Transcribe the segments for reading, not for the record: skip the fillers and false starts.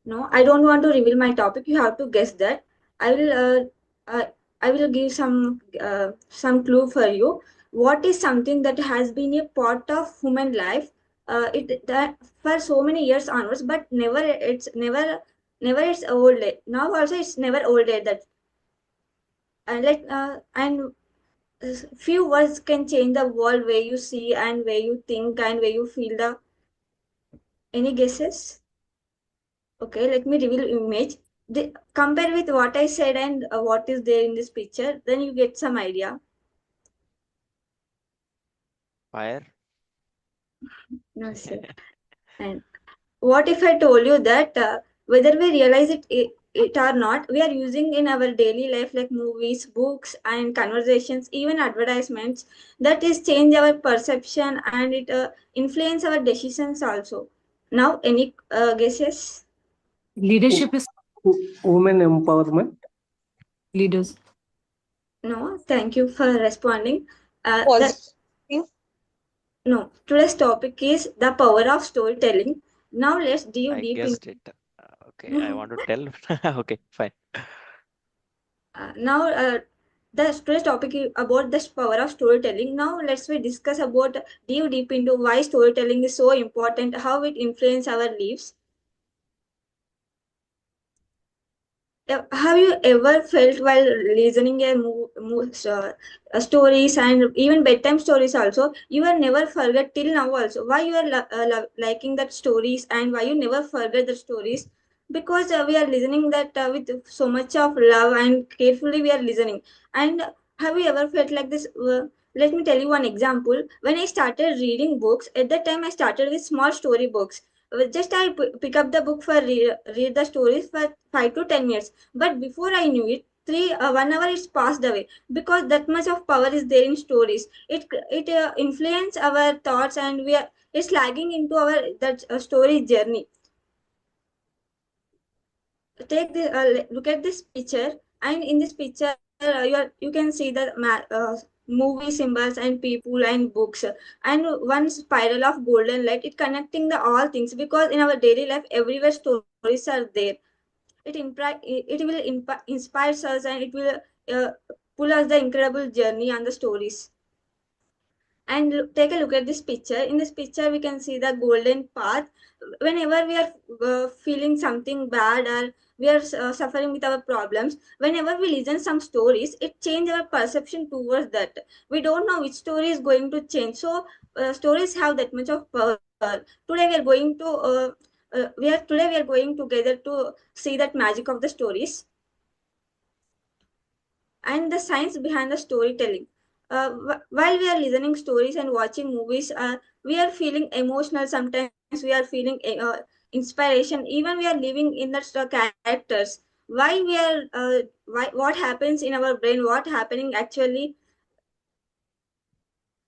No, I don't want to reveal my topic. You have to guess that. I will I will give some clue for you. What is something that has been a part of human life? It that for so many years onwards, but never it's old. Now also it's never old. That and few words can change the world where you see and where you think and where you feel the. Any guesses? Okay, let me reveal image. Compare with what I said and what is there in this picture, then you get some idea. Fire. No, sir. And what if I told you that whether we realize it or not, we are using in our daily life like movies, books, and conversations, even advertisements, that is change our perception and it influence our decisions also. Now, any guesses? Leadership is Women empowerment. leaders. No, thank you for responding. The Positive. No, today's topic is the power of storytelling. Now let's dive I deep in. guessed it. Okay, I want to tell. Okay, fine. Now the today's topic is about the power of storytelling. Now let's we discuss about dive deep into why storytelling is so important, how it influences our lives. Have you ever felt while listening stories and even bedtime stories also, you will never forget till now also why you are liking that stories and why you never forget the stories? Because we are listening that with so much of love and carefully we are listening. And have you ever felt like this? Let me tell you one example. When I started reading books, at that time I started with small story books. Just I pick up the book for read the stories for 5 to 10 minutes, but before I knew it, 1 hour is passed away because that much of power is there in stories. It influence our thoughts and we are it's lagging into our that story journey. Take the look at this picture, and in this picture you can see the movie symbols and people and books and one spiral of golden light. It connecting the all things because in our daily life everywhere stories are there. It will inspire us and it will uh, pull us the incredible journey on the stories. And take a look at this picture. In this picture we can see the golden path. Whenever we are feeling something bad or we are suffering with our problems, whenever we listen some stories, it change our perception towards that. We don't know which story is going to change, so stories have that much of power. Today we are going to we are going together to see that magic of the stories and the science behind the storytelling. While we are listening stories and watching movies, we are feeling emotional. Sometimes we are feeling inspiration. Even we are living in the characters. Why we are? What happens in our brain? What happening actually?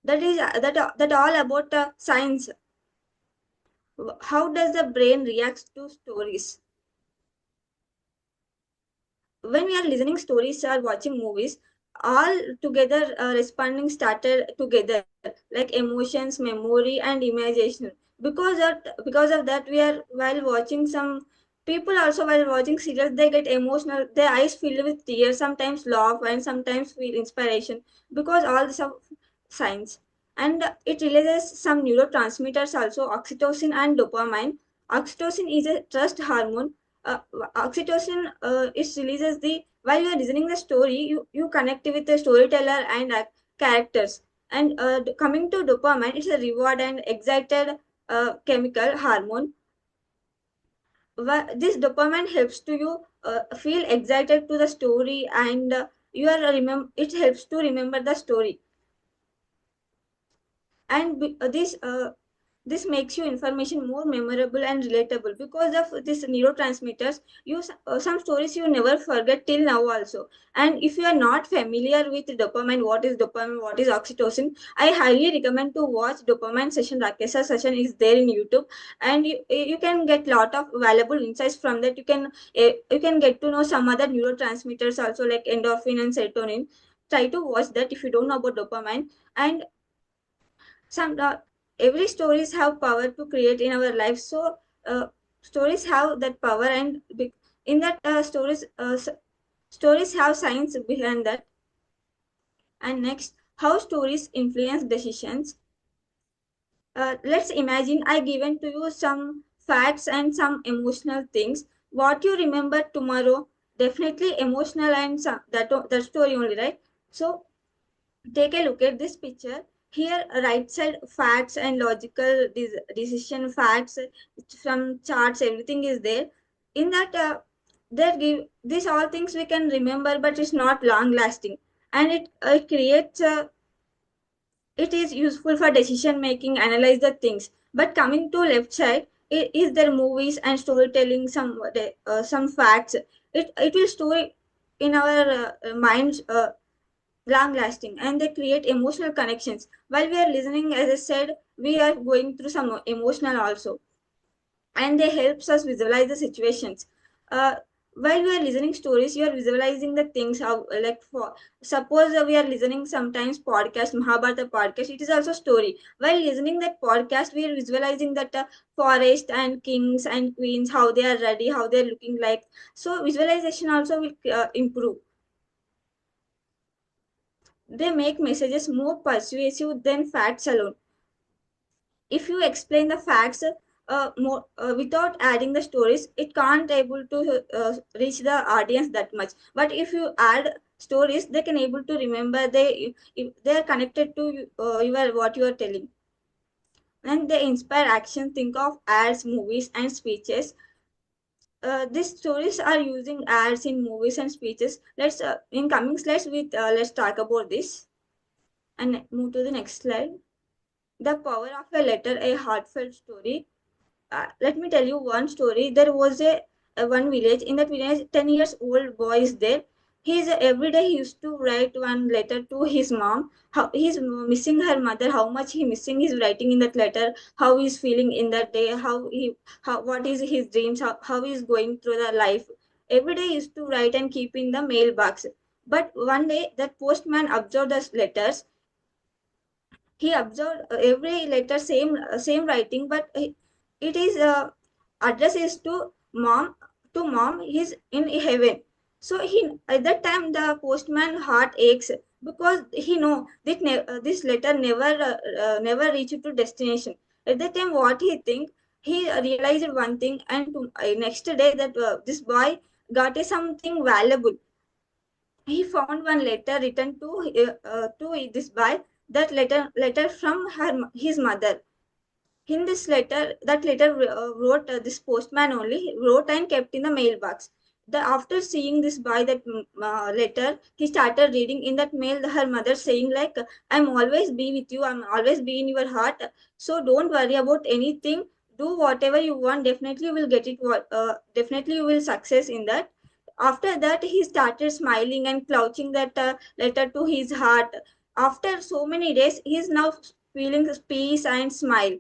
That all about science. How does the brain react to stories? When we are listening stories or watching movies, all together responding started together like emotions, memory, and imagination. Because of that, we are while watching some people also while watching serials, they get emotional. Their eyes filled with tears, sometimes laugh and sometimes feel inspiration because all this of science. And it releases some neurotransmitters also, oxytocin and dopamine. Oxytocin is a trust hormone. uh, Oxytocin it releases the while you are listening the story, you connect with the storyteller and characters. And coming to dopamine, it's a reward and excited chemical hormone. This dopamine helps to you feel excited to the story and you are remember it helps to remember the story. And this makes your information more memorable and relatable because of this neurotransmitters. Some stories you never forget till now also. And if you are not familiar with dopamine, what is oxytocin, I highly recommend to watch dopamine session. Rakesa session is there in YouTube, and you can get lot of valuable insights from that. You can get to know some other neurotransmitters also like endorphin and serotonin. Try to watch that if you don't know about dopamine. And some every stories have power to create in our life. So uh, stories have that power, and in that stories have science behind that. And next, how stories influence decisions. Let's imagine I given to you some facts and some emotional things. What you remember tomorrow, definitely emotional and some, that story only, right? So take a look at this picture. Here, right side facts and logical decision facts from charts, everything is there. In that, they give these all things we can remember, but it's not long lasting, and it creates it is useful for decision making, analyze the things. But coming to left side, is there movies and storytelling, some facts. It will store in our minds long lasting, and they create emotional connections. While we are listening, as I said, we are going through some emotional also, and they helps us visualize the situations. uh, while we are listening stories, you are visualizing the things how, like, for suppose we are listening sometimes podcast, Mahabharata podcast, it is also story. While listening that podcast, we are visualizing that forest and kings and queens, how they are ready, how they are looking like. So visualization also will improve. They make messages more persuasive than facts alone. If you explain the facts more without adding the stories, it can't able to reach the audience that much. But if you add stories, they can able to remember. They are connected to your what you are telling, and they inspire action. Think of ads, movies, and speeches. These stories are using ads in movies and speeches. Let's in coming slides with let's talk about this and move to the next slide. The power of a letter, a heartfelt story. Let me tell you one story. There was a one village. In that village, 10 years old boy is there. He's every day he used to write one letter to his mom. How he's missing her mother. How much he missing. He's writing in that letter. How he's feeling in that day. How what is his dreams. How he's going through the life. Every day he used to write and keep in the mailbox. But one day that postman observed the letters. He observed every letter same writing, but it is address is to mom. He's in heaven. So he at that time the postman heart aches, because he know that this letter never reached to destination. At that time what he think, he realized one thing, and next day that this boy got a something valuable. He found one letter written to this boy. That letter from his mother. In this letter, that letter wrote this postman only wrote and kept in the mailbox. After seeing this boy that letter, he started reading in that mail. Her mother saying like, "I'm always be with you. I'm always be in your heart. So don't worry about anything. Do whatever you want. Definitely you will get it. Definitely you will success in that." After that, he started smiling and clouching that letter to his heart. After so many days, he is now feeling peace and smile.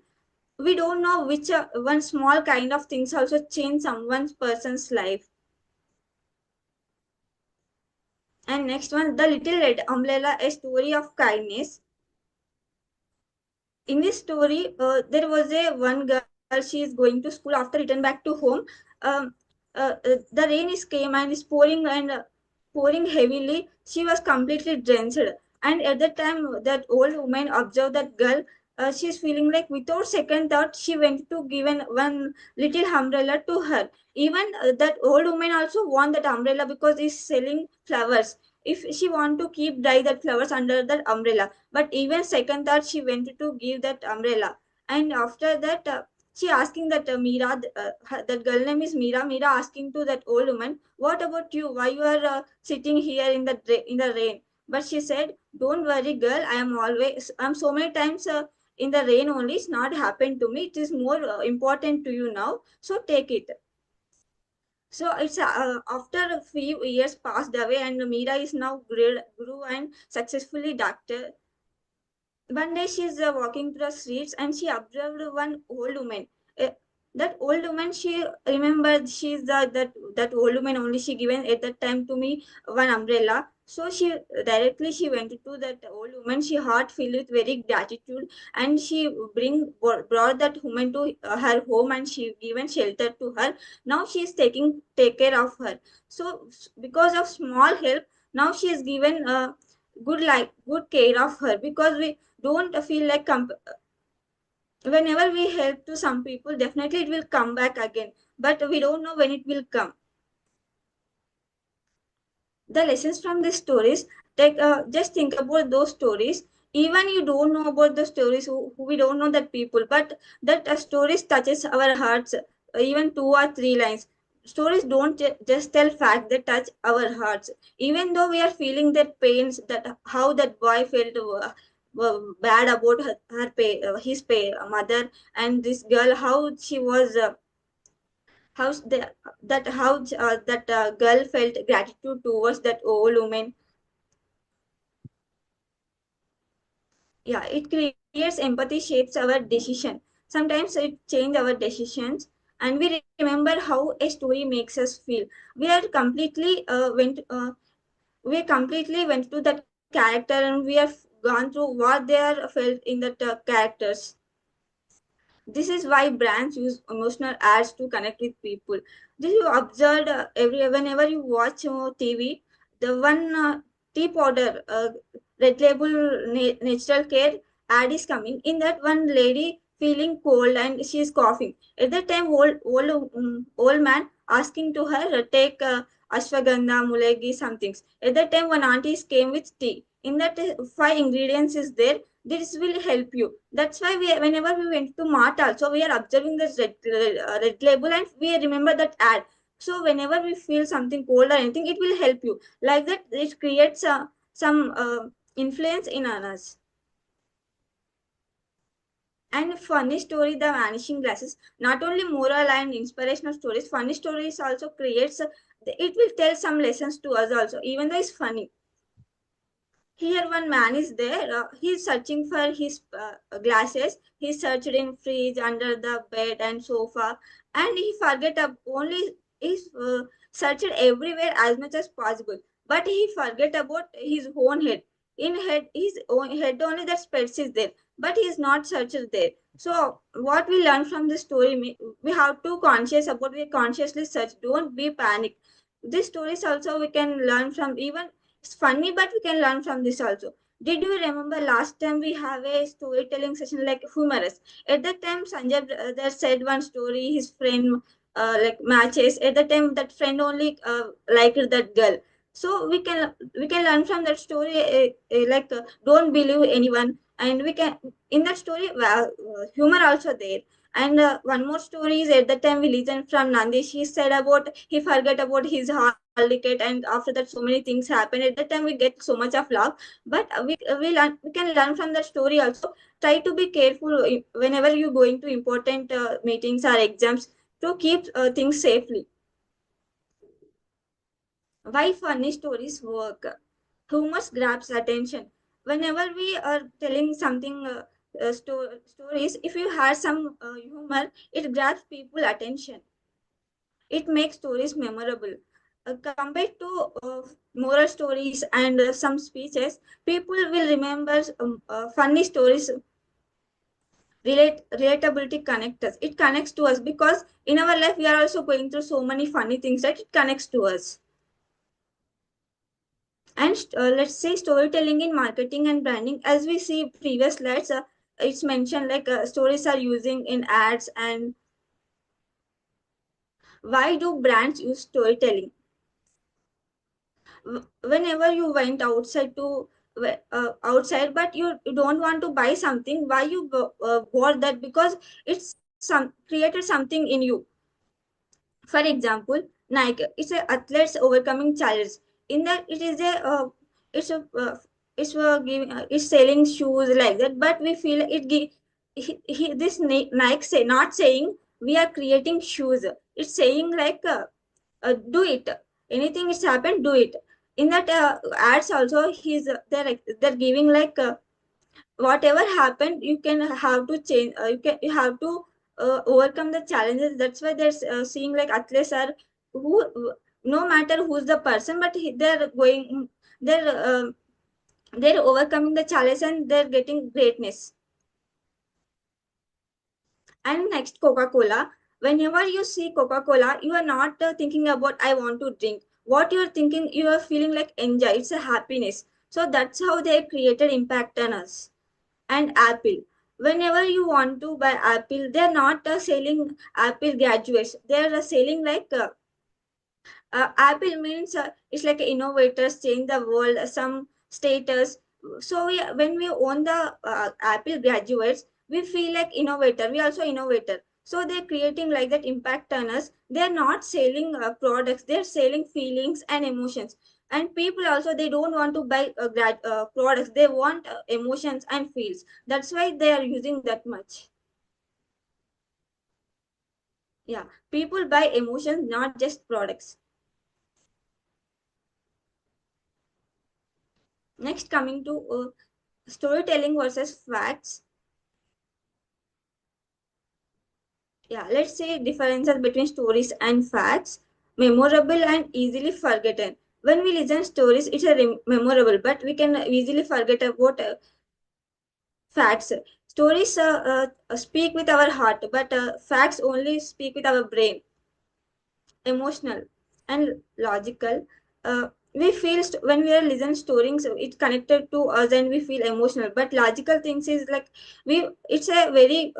We don't know which one small kind of things also change someone's person's life. And next one, the little red umbrella, a story of kindness. In this story, there was a one girl. She is going to school. After return back to home, um, the rain is came and is pouring and pouring heavily. She was completely drenched. And at that time, that old woman observed that girl. She is feeling like, without second thought, she went to give one little umbrella to her. Even that old woman also want that umbrella, because he's selling flowers. If she want to keep dry that flowers under that umbrella, but even second thought, she went to give that umbrella. And after that, she asking that Meera, that girl name is Meera. Meera asking to that old woman, "What about you? Why you are sitting here in the rain?" But she said, "Don't worry, girl. I'm so many times in the rain only. It's not happened to me. It is more important to you now. So take it." So it's after a few years passed away, and Meera is now grew and successfully doctor. One day she's walking through the streets, and she observed one old woman. Uh, that old woman, she remembered she's that old woman only. She given at that time to me one umbrella. So she went to that old woman. She heart filled with very gratitude, and she brought that woman to her home, and she given shelter to her. Now she is taking take care of her. So because of small help, now she is given good care of her, because we don't feel like whenever we help to some people, definitely it will come back again, but we don't know when it will come. The lessons from these stories, take just think about those stories. Even you don't know about the stories, who we don't know that people, but that stories touches our hearts, even 2 or 3 lines. Stories don't just tell facts, they touch our hearts. Even though we are feeling their pains, that how that boy felt bad about his mother, and this girl how she was how the, that how that girl felt gratitude towards that old woman. Yeah, it creates empathy, shapes our decision. Sometimes it change our decisions, and we remember how a story makes us feel. We are completely we completely went to that character, and we have gone through what they are felt in that characters. This is why brands use emotional ads to connect with people. This you observed every whenever you watch TV, the one tea powder, red label natural care ad is coming. In that, one lady feeling cold and she is coughing. At that time, old man asking to her take ashwagandha, mulegi, some things. At that time, one auntie came with tea. In that, 5 ingredients is there. This will help you. That's why whenever we went to mart also, we are observing this red label, and we remember that ad. So whenever we feel something cold or anything, it will help you. Like that, it creates some influence in us. And funny story, the vanishing glasses. Not only moral and inspirational stories, funny stories also creates. It will tell some lessons to us also, even though it's funny. Here one man is there. He's searching for his glasses. He searched in fridge, under the bed and sofa, and he forget only he searched everywhere as much as possible. But he forget about his own head. In head, his own head only that specs is there, but he is not searched there. So what we learn from this story, we have to conscious about. We consciously search. Don't be panic. These stories also we can learn from. Even it's funny, but we can learn from this also. Did you remember last time we have a storytelling session like humorous? At that time, Sanjay brother said one story. His friend like matches. At that time, that friend only liked that girl. So we can learn from that story. Like don't believe anyone, and we can in that story humor also there. And one more story is at that time we listened from Nandish. He said about he forgot about his hall ticket, and after that so many things happened. At that time we get so much of love, but we can learn from that story also. Try to be careful whenever you going to important meetings or exams to keep things safely. Why funny stories work? Humor grabs attention. Whenever we are telling something stories, if you have some humor, it grabs people attention. It makes stories memorable. Compared to moral stories and some speeches, people will remember funny stories. Relatability connects us. It connects to us because in our life we are also going through so many funny things that it connects to us. And let's say storytelling in marketing and branding, as we see previous slides, it's mentioned like stories are using in ads. And why do brands use storytelling? Whenever you went outside to outside, but you don't want to buy something, why you bought that? Because it's some created something in you. For example, Nike, it's a athletes overcoming challenges. In that, it is a it's a giving it's selling shoes like that, but we feel it this Nike say not saying we are creating shoes. It's saying like do it. Anything is happened, do it. In that ads also, they're giving like whatever happened, you can have to change. You have to overcome the challenges. That's why they're seeing like athletes are who no matter who's the person, but they're going. they're uh, they're overcoming the challenge and they're getting greatness. And next, Coca-Cola. Whenever you see Coca-Cola, you are not thinking about I want to drink. What you are thinking, you are feeling like enjoy. It's a happiness. So that's how they created impact on us. And Apple. Whenever you want to buy Apple, they're not selling Apple graduates. They're selling like Apple means it's like innovators change the world, some status. So when we own the Apple graduates, we feel like innovator. We also innovator. So they're creating like that impact on us. They're not selling products. They're selling feelings and emotions. And people also they don't want to buy products. They want emotions and feels. That's why they are using that much. Yeah, people buy emotions, not just products. Next, coming to storytelling versus facts. Yeah, let's say differences between stories and facts. Memorable and easily forgotten. When we listen stories, it's a memorable, but we can easily forget about facts. Stories speak with our heart, but facts only speak with our brain. Emotional and logical. We feel when we are listening stories, it's connected to us and we feel emotional. But logical things is like it's a very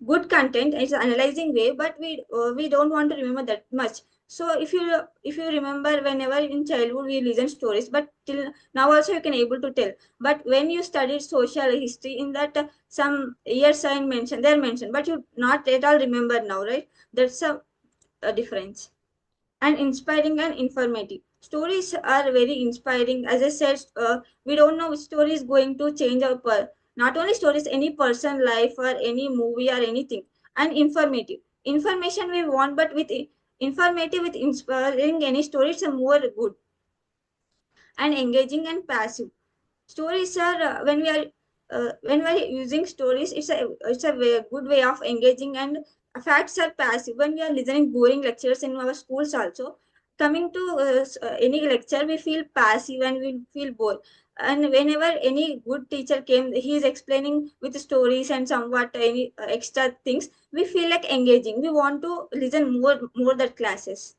good content. It's an analyzing way, but we don't want to remember that much. So if you remember whenever in childhood we listen stories, but till now also you can able to tell. But when you studied social history, in that some years are mentioned, they're mentioned, but you not at all remember now, right? That's a difference. And inspiring and informative. Stories are very inspiring. As I said, we don't know which story is going to change our not only stories, any person life or any movie or anything. And informative. Information we want, but with informative with inspiring any story, it's a more good. And engaging and passive. Stories are when we are using stories, it's a good way of engaging. And facts are passive. When we are listening boring lectures in our schools also, coming to any lecture, we feel passive and we feel bored. And whenever any good teacher came, he is explaining with stories and somewhat any extra things, we feel like engaging. We want to listen more that classes.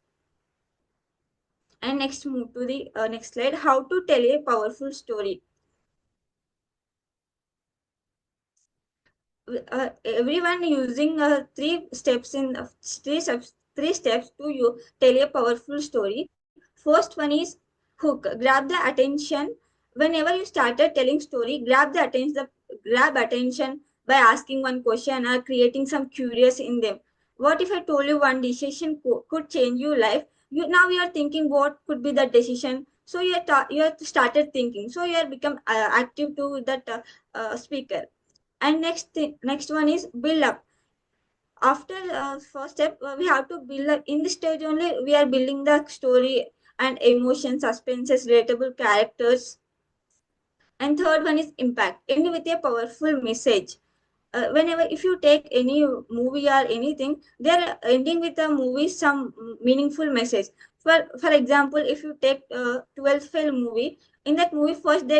And next, move to the next slide. How to tell a powerful story. Everyone using three steps to you tell a powerful story. First one is hook. Grab the attention. Whenever you started telling story, grab attention by asking one question or creating some curious in them. What if I told you one decision could change your life? You are thinking what could be the decision. So you are started thinking. So you are become active to that speaker. And next one is build up. After first step, we have to build up. In this stage only we are building the story and emotion, suspenses, relatable characters. And third one is impact. End with a powerful message. Whenever if you take any movie or anything, they're ending with a movie some meaningful message. For example, if you take 12th fail movie, in that movie first they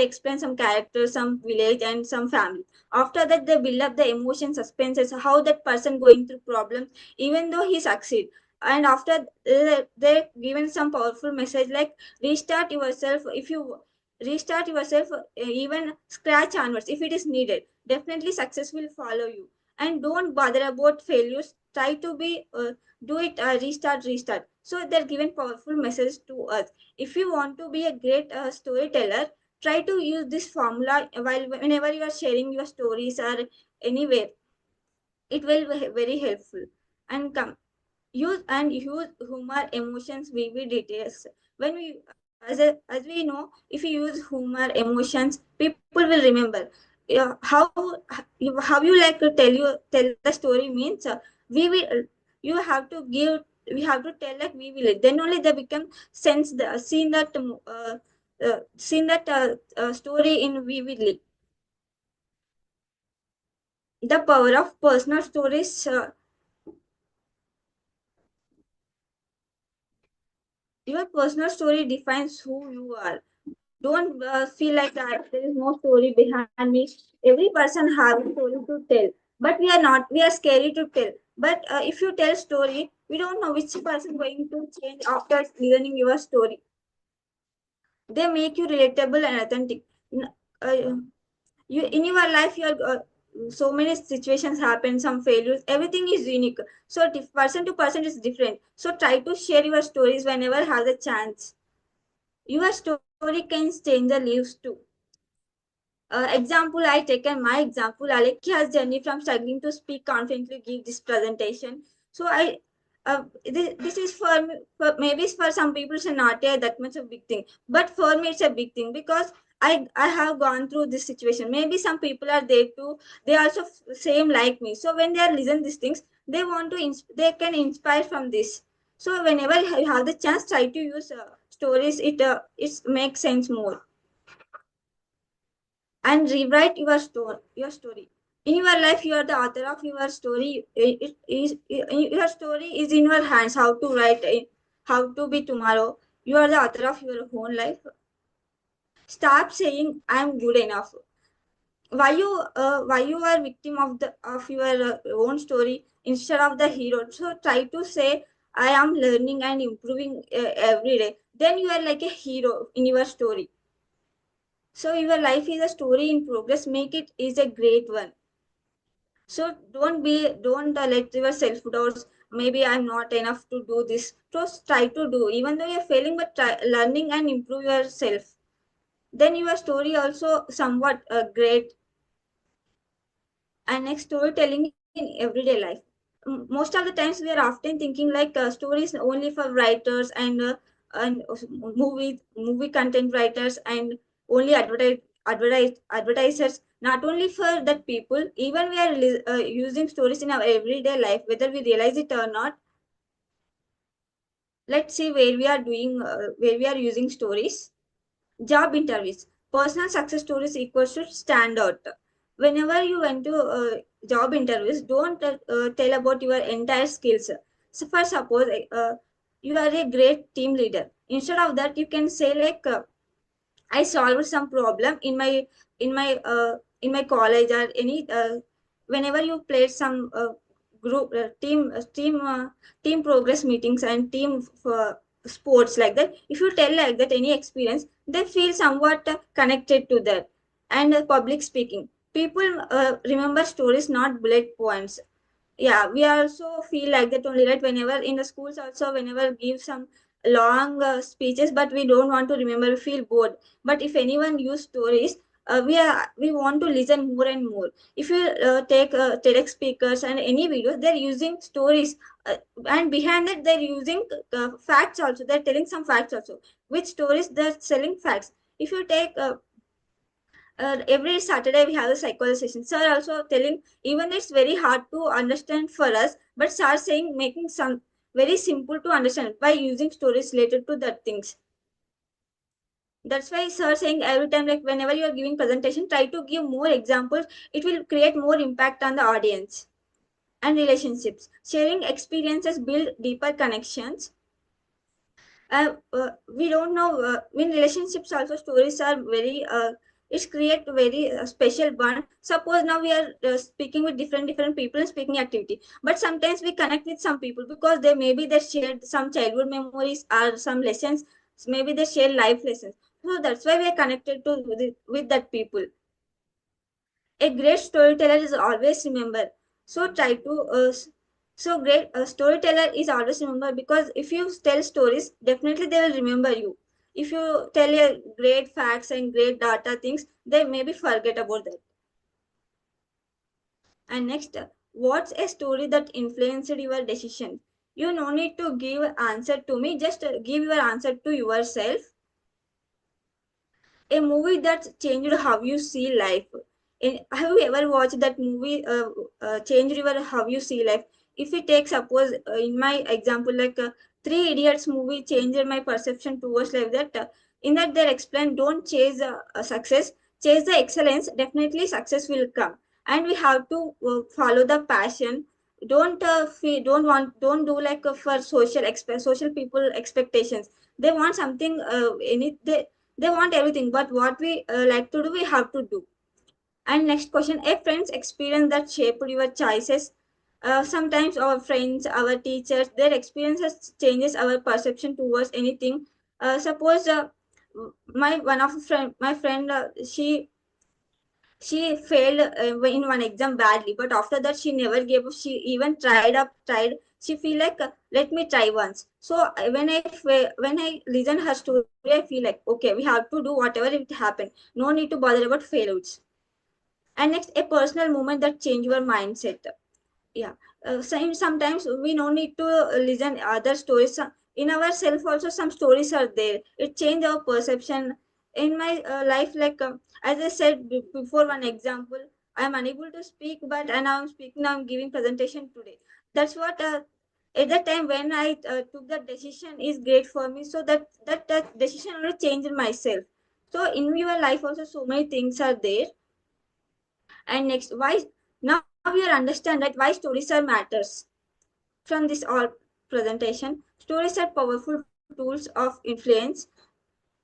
explain some characters, some village and some family. After that they build up the emotion, suspenses, how that person going through problems even though he succeed. And after they given some powerful message like restart yourself. If you restart yourself, even scratch onwards if it is needed, definitely success will follow you. And don't bother about failures. Try to be do it, restart. So they're given powerful message to us. If you want to be a great storyteller, try to use this formula while whenever you are sharing your stories or anywhere. It will be very helpful. And use humor, emotions, vivid details. When we as we know, if you use humor, emotions, people will remember. How you like to tell the story means we will you have to give we have to tell like we will, then only they become sense the seen that story in vividly. The power of personal stories. Your personal story defines who you are. Don't feel like that there is no story behind me. Every person has a story to tell, but we are scary to tell. But if you tell story, we don't know which person going to change after listening your story. They make you relatable and authentic. Uh, you in your life, you are so many situations happen, some failures, everything is unique. So person to person is different. So try to share your stories whenever have the chance. Your story can change the lives too. Example, I taken my example. Alekia's journey from struggling to speak confidently give this presentation. So this is for maybe for some people it's not that much a big thing, but for me it's a big thing because I have gone through this situation. Maybe some people are there too. They also same like me. So when they are listen these things, they want to they can inspire from this. So whenever you have the chance, try to use stories. It makes sense more and rewrite your story. In your life, you are the author of your story. Your story is in your hands. How to write, how to be tomorrow. You are the author of your own life. Stop saying I am good enough. Why you are victim of your own story instead of the hero? So try to say I am learning and improving every day. Then you are like a hero in your story. So your life is a story in progress. Make it is a great one. So don't let your self doubts. Maybe I'm not enough to do this. Just try to do, even though you're failing, but try learning and improve yourself. Then your story also somewhat great. And next, storytelling in everyday life. Most of the times we are often thinking like stories only for writers and movie content writers and only advertisers. Not only for that people, even we are using stories in our everyday life, whether we realize it or not. Let's see where we are doing where we are using stories. Job interviews. Personal success stories equals to standout. Whenever you went to job interviews, don't tell about your entire skills. So for suppose you are a great team leader. Instead of that, you can say like I solved some problem in my college or any whenever you played some group team progress meetings and team sports like that. If you tell like that any experience, they feel somewhat connected to that. And public speaking, people remember stories, not bullet points. Yeah, we also feel like that only, right? Whenever in the schools also, whenever give some long speeches, but we don't want to remember, we feel bored. But if anyone use stories, we want to listen more and more. If you take TEDx speakers and any videos, they're using stories, and behind that they're using facts also. They're telling some facts also. With stories, they're selling facts. If you take every Saturday we have a psychology session. Sir also telling, even it's very hard to understand for us, but sir saying making some very simple to understand by using stories related to that things. That's why sir saying every time, like whenever you are giving presentation, try to give more examples. It will create more impact on the audience. And relationships. Sharing experiences build deeper connections. We don't know in relationships also stories are very it's create very special bond. Suppose now we are speaking with different people and speaking activity, but sometimes we connect with some people because they maybe they shared some childhood memories or some lessons. Maybe they share life lessons, so that's why we are connected to with that people. A great storyteller is always remembered. So try to so great storyteller is always remembered, because if you tell stories, definitely they will remember you. If you tell a great facts and great data things, they maybe forget about that. And next, what's a story that influenced your decision? You no need to give answer to me, just give your answer to yourself. A movie that changed how you see life. Have you ever watched that movie changed your how you see life? If we take suppose in my example like Three Idiots movie changed my perception towards life. That in that they explain, don't chase success, chase the excellence. Definitely success will come, and we have to follow the passion don't do like for social people expectations. They want something they want everything, but what we like to do we have to do. And next question, a friend's experience that shaped your choices. Sometimes our friends, our teachers, their experiences changes our perception towards anything. Suppose my one of friend my friend she failed in one exam badly, but after that she never gave up. She even tried. She feel like let me try once. So when I listen her story, I feel like okay, we have to do whatever it happen. No need to bother about failures. And next, a personal moment that change your mindset. Yeah, sometimes we no need to listen other stories. In ourself also some stories are there, it change our perception. In my life, like as I said before, one example, I am unable to speak, but and now I'm speaking, now I'm giving presentation today. That's what at that time when I took that decision is great for me. So that decision only changed myself. So in your life also so many things are there. And next, why now we are understand that why stories are matters. From this all presentation, stories are powerful tools of influence.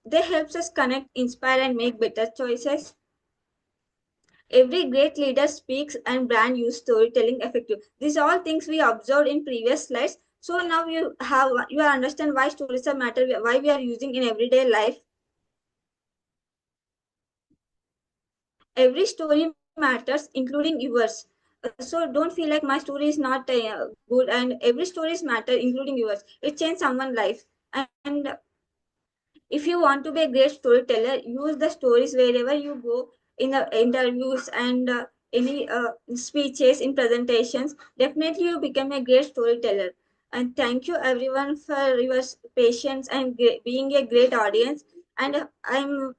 They helps us connect, inspire, and make better choices. Every great leader speaks and brand use storytelling effective. These are all things we observed in previous slides. So now you understand why stories are matter, why we are using in everyday life. Every story matters, including yours. So don't feel like my story is not good, and every stories matter, including yours. It changed someone's life. And if you want to be a great storyteller, use the stories wherever you go, in the interviews and any speeches, in presentations. Definitely, you become a great storyteller. And thank you everyone for your patience and being a great audience. And I'm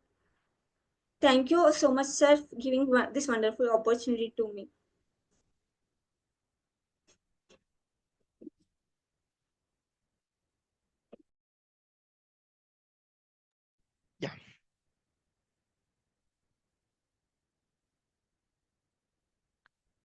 thank you so much, sir, for giving this wonderful opportunity to me. Yeah.